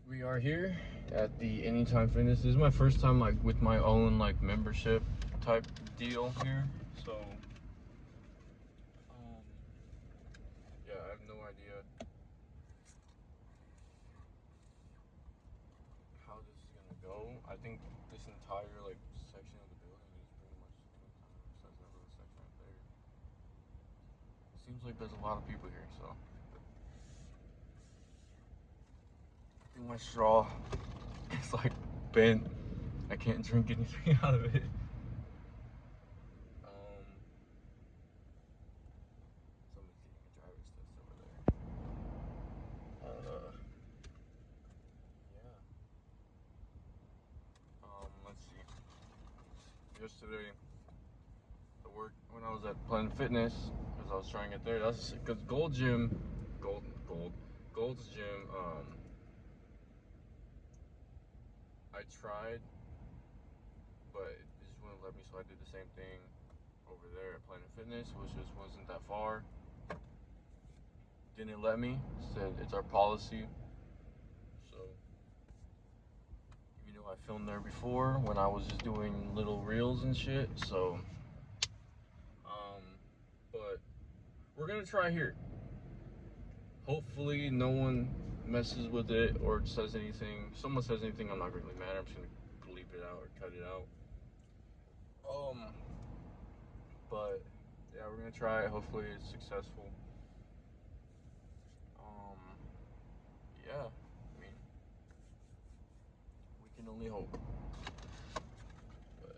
We are here at the Anytime Fitness. This is my first time like with my own like membership type deal here. So um yeah, I have no idea how this is gonna go. I think this entire like section of the building is pretty much Anytime besides that little section right there. It seems like there's a lot of people here, so I think my straw is like bent. I can't drink anything out of it. Um Somebody's getting a driver's test over there. Yeah. Let's see. Yesterday, the work when I was at Planet Fitness, because I was trying it there. That's because Gold's Gym. I tried, but it just wouldn't let me. So I did the same thing over there at Planet Fitness, which just wasn't that far. Didn't let me. Said it's our policy. So I filmed there before when I was just doing little reels and shit. So but we're gonna try here. Hopefully no one messes with it or says anything. If someone says anything, I'm not really mad. I'm just gonna bleep it out or cut it out. Um, but yeah, we're gonna try it. Hopefully it's successful. Um, yeah, I mean, we can only hope. But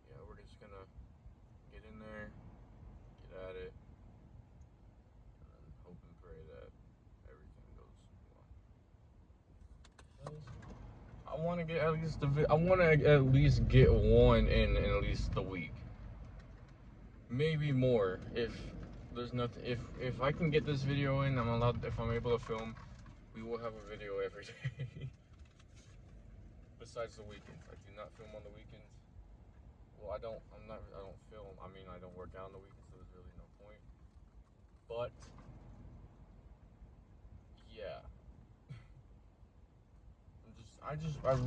yeah, we're just gonna get in there, get at it, and then hope and pray that everything goes well. I want to get at least I want to at least get one in at least the week. Maybe more if there's nothing. If I can get this video in, I'm allowed. If I'm able to film, we will have a video every day. Besides the weekends, I do not film on the weekends. Well, I don't. I'm not. I don't film. I mean, I don't work out on the weekends, so there's really no point. But yeah, I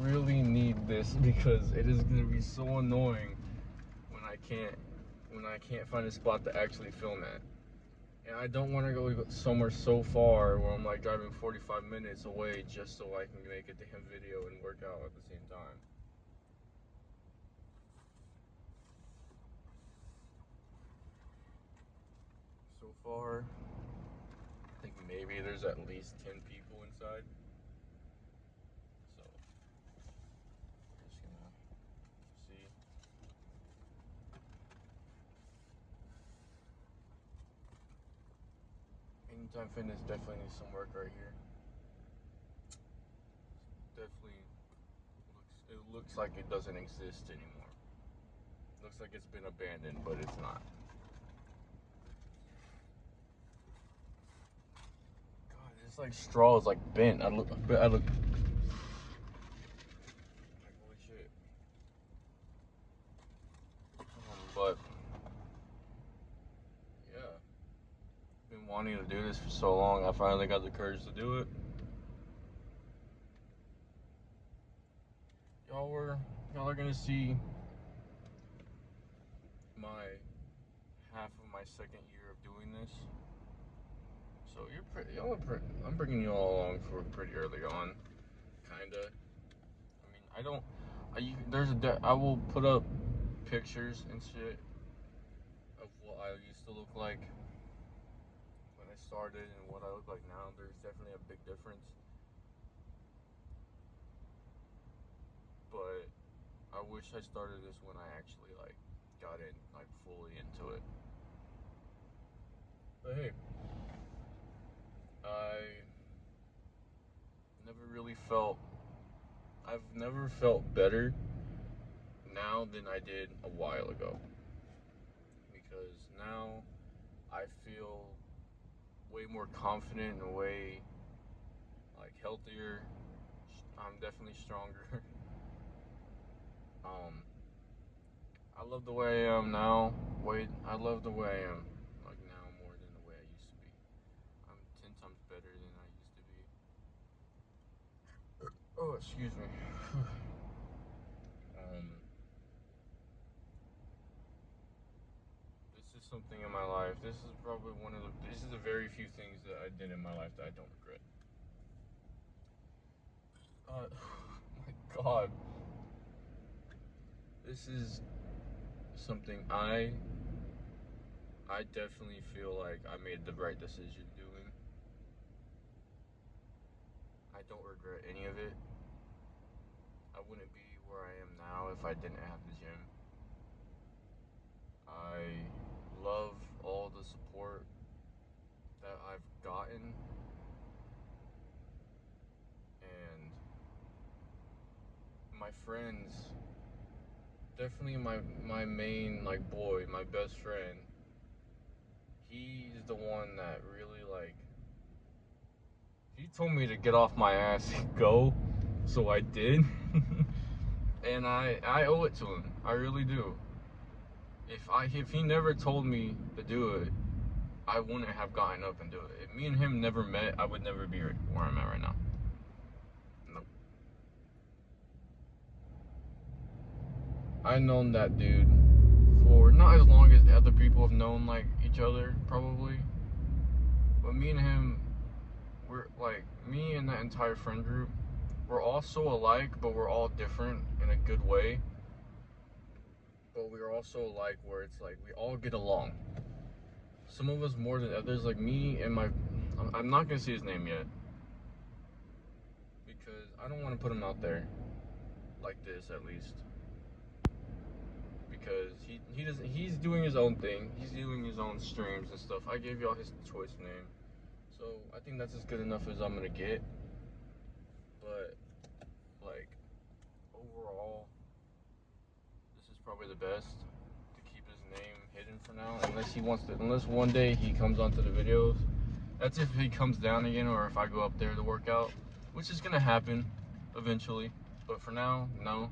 really need this because it is gonna be so annoying when I can't find a spot to actually film at. And I don't want to go somewhere so far where I'm like driving 45 minutes away just so I can make a damn video and work out at the same time. So far, I think maybe there's at least 10 people inside. So, we're just gonna see. Anytime Fitness definitely needs some work right here. Definitely looks like it doesn't exist anymore. Looks like it's been abandoned, but it's not. God, this like straw is like bent. I look like holy shit. But yeah, been wanting to do this for so long. I finally got the courage to do it. Y'all are gonna see my half of my second year of doing this. So I'm bringing you all along for pretty early on, kinda. I mean, I don't. I will put up pictures and shit of what I used to look like when I started and what I look like now. There's definitely a big difference, but I wish I started this when I actually like got in like fully into it. But hey, I never really felt I've never felt better now than I did a while ago. Because now I feel way more confident and way like healthier. I'm definitely stronger. um I love the way I am now. Wait, I love the way I am. Like now more than the way I used to be. I'm 10 times better than I used to be. Oh, excuse me. This is something in my life. This is probably this is the very few things that I did in my life that I don't regret. My God. This is something I definitely feel like I made the right decision doing. I don't regret any of it. I wouldn't be where I am now if I didn't have the gym. I love all the support that I've gotten, and my friends, definitely my main like boy, my best friend. He's the one that really like he told me to get off my ass and go, so I did. And I owe it to him. I really do. If he never told me to do it, I wouldn't have gotten up and do it. If me and him never met, I would never be where I'm at right now. Nope. I've known that dude for not as long as other people have known like each other, probably. But me and him, we're like me and that entire friend group, we're all so alike, but we're all different in a good way. But we're also alike where it's like we all get along. Some of us more than others, like me and I'm not gonna say his name yet because I don't want to put him out there like this, at least, because he doesn't, he's doing his own thing, he's doing his own streams and stuff. I gave y'all his choice name, so I think that's as good enough as I'm gonna get. But like overall, this is probably the best to keep his name hidden for now, unless one day he comes onto the videos. That's if he comes down again, or if I go up there to work out, which is gonna happen eventually. But for now, no.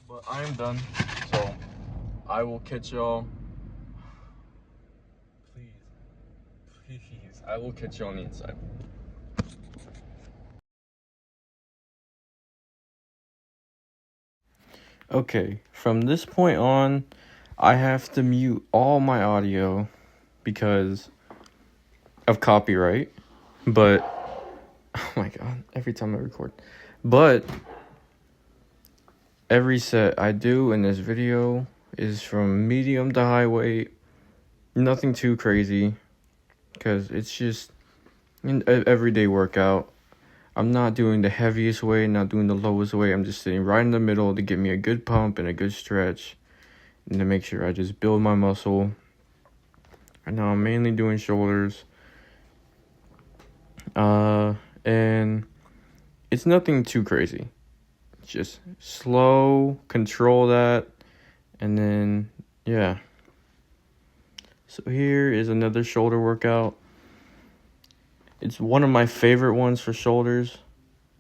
But I am done, so I will catch y'all. Please, I will catch y'all on the inside. Okay, from this point on, I have to mute all my audio because of copyright. But, oh my God, every time I record. But every set I do in this video is from medium to high weight. Nothing too crazy, because it's just an everyday workout. I'm not doing the heaviest weight, not doing the lowest weight. I'm just sitting right in the middle to get me a good pump and a good stretch, and to make sure I just build my muscle. Right now I'm mainly doing shoulders. And it's nothing too crazy. Just slow, control that, and then, yeah. So here is another shoulder workout. It's one of my favorite ones for shoulders,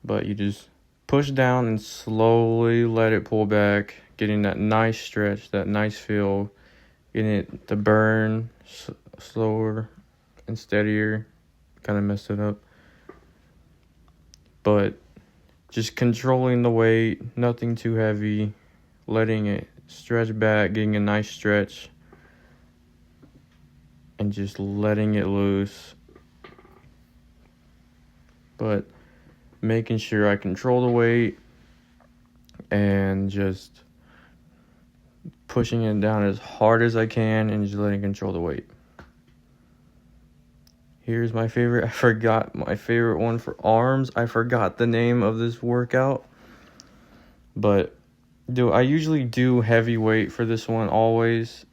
but you just push down and slowly let it pull back, getting that nice stretch, that nice feel, getting it to burn slower and steadier. Kind of messed it up. But just controlling the weight, nothing too heavy, letting it stretch back, getting a nice stretch, and just letting it loose. But making sure I control the weight and just pushing it down as hard as I can and just letting control the weight. Here's my favorite. I forgot my favorite one for arms. I forgot the name of this workout. But I usually do heavy weight for this one always.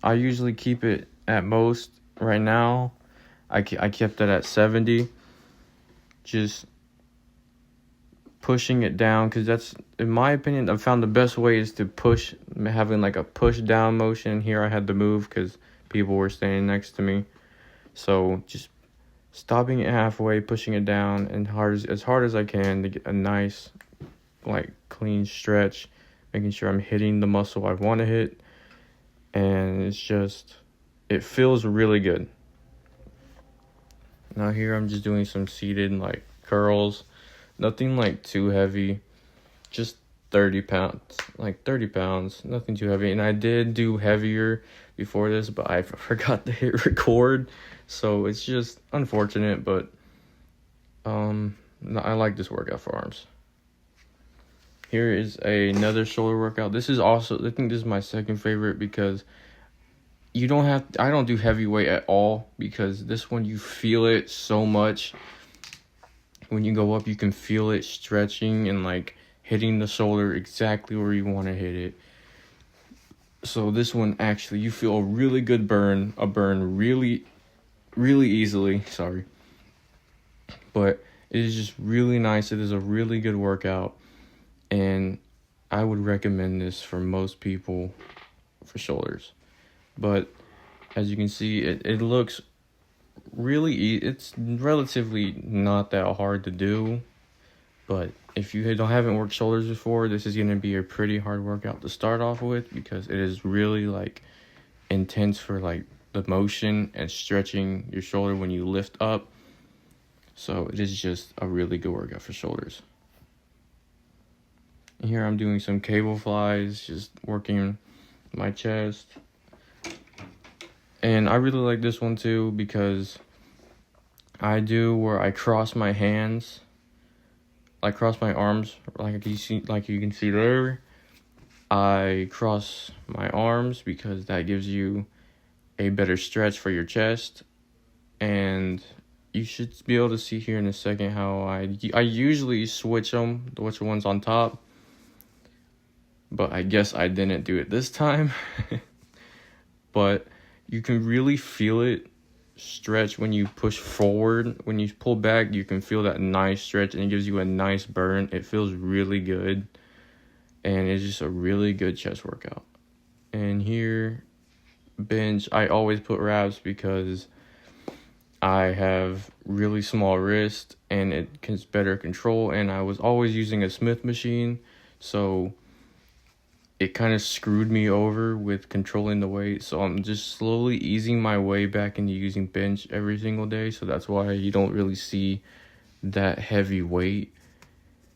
I usually keep it at most. Right now, I kept it at 70. Just pushing it down, because that's, in my opinion, I've found the best way is to push, having like a push down motion. Here I had to move because people were standing next to me. So just stopping it halfway, pushing it down, and as hard as I can to get a nice, like clean stretch, making sure I'm hitting the muscle I want to hit, and it feels really good. Now here I'm just doing some seated like curls, nothing like too heavy, just 30 pounds, nothing too heavy. And I did do heavier before this, but I forgot to hit record, so it's just unfortunate, but I like this workout for arms. Here is another shoulder workout. This is also, I think this is my second favorite, because I don't do heavyweight at all, because this one you feel it so much. When you go up, you can feel it stretching and like hitting the shoulder exactly where you want to hit it. So this one, actually, you feel a really good burn, really, really easily. Sorry. But it is just really nice. It is a really good workout, and I would recommend this for most people for shoulders. But as you can see, it looks really it's relatively not that hard to do. But if you haven't worked shoulders before, this is going to be a pretty hard workout to start off with, because it is really like intense for like the motion and stretching your shoulder when you lift up. So it is just a really good workout for shoulders. And here I'm doing some cable flies, just working my chest. And I really like this one too, because I do where I cross my hands, like cross my arms, like you can see there. I cross my arms because that gives you a better stretch for your chest. And you should be able to see here in a second how I usually switch them, which one's on top. But I guess I didn't do it this time. But you can really feel it stretch when you push forward. When you pull back, you can feel that nice stretch, and it gives you a nice burn. It feels really good, and it's just a really good chest workout. And here, bench, I always put wraps because I have really small wrist and it gets better control, and I was always using a Smith machine, so it kind of screwed me over with controlling the weight. So I'm just slowly easing my way back into using bench every single day. So that's why you don't really see that heavy weight.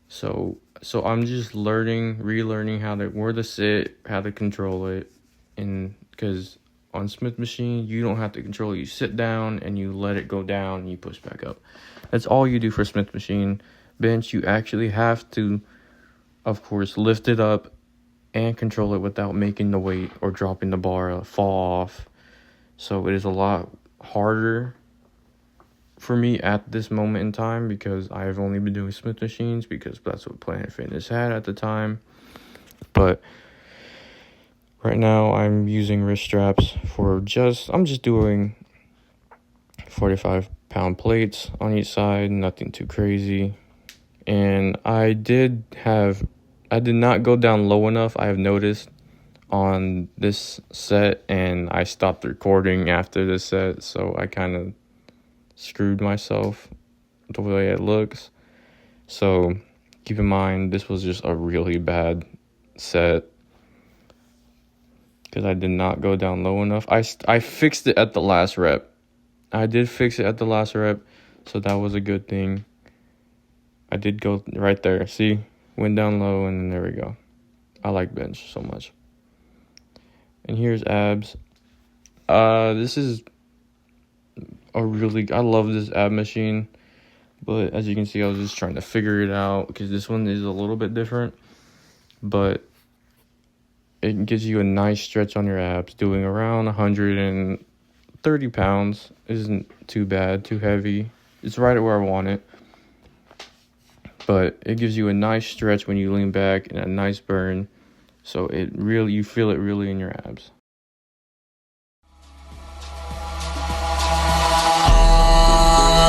So I'm just relearning where to sit, how to control it. And because on Smith machine, you don't have to control it. You sit down and you let it go down and you push back up. That's all you do for Smith machine. Bench, you actually have to, of course, lift it up and control it without making the weight or dropping the bar fall off. So it is a lot harder for me at this moment in time, because I've only been doing Smith machines because that's what Planet Fitness had at the time. But right now I'm using wrist straps I'm just doing 45-pound plates on each side, nothing too crazy. And I did not go down low enough, I have noticed, on this set, and I stopped recording after this set, so I kind of screwed myself the way it looks. So keep in mind, this was just a really bad set because I did not go down low enough. I fixed it at the last rep. I did fix it at the last rep, so that was a good thing. I did go right there, see? Went down low, and then there we go. I like bench so much. And here's abs. This is I love this ab machine, but as you can see, I was just trying to figure it out because this one is a little bit different, but it gives you a nice stretch on your abs. Doing around 130 pounds isn't too bad, too heavy. It's right at where I want it. But it gives you a nice stretch when you lean back and a nice burn. So you feel it really in your abs.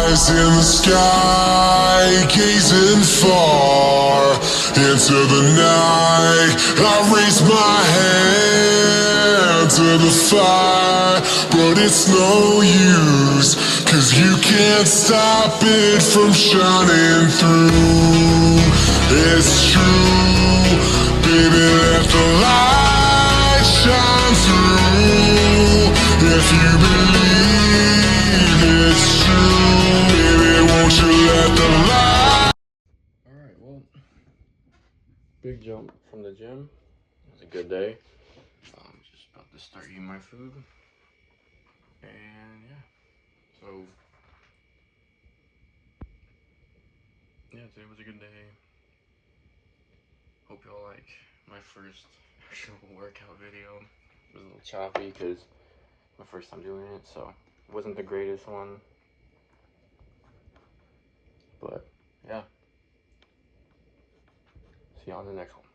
Eyes in the sky, gazing far into the night. I raise my hand to the fire, but it's no use, 'cause you can't stop it from shining through. It's true. big jump from the gym. It was a good day. Just about to start eating my food. And yeah, so yeah, today was a good day. Hope y'all like my first actual workout video. It was a little choppy because my first time doing it, so it wasn't the greatest one. But yeah, see you on the next one.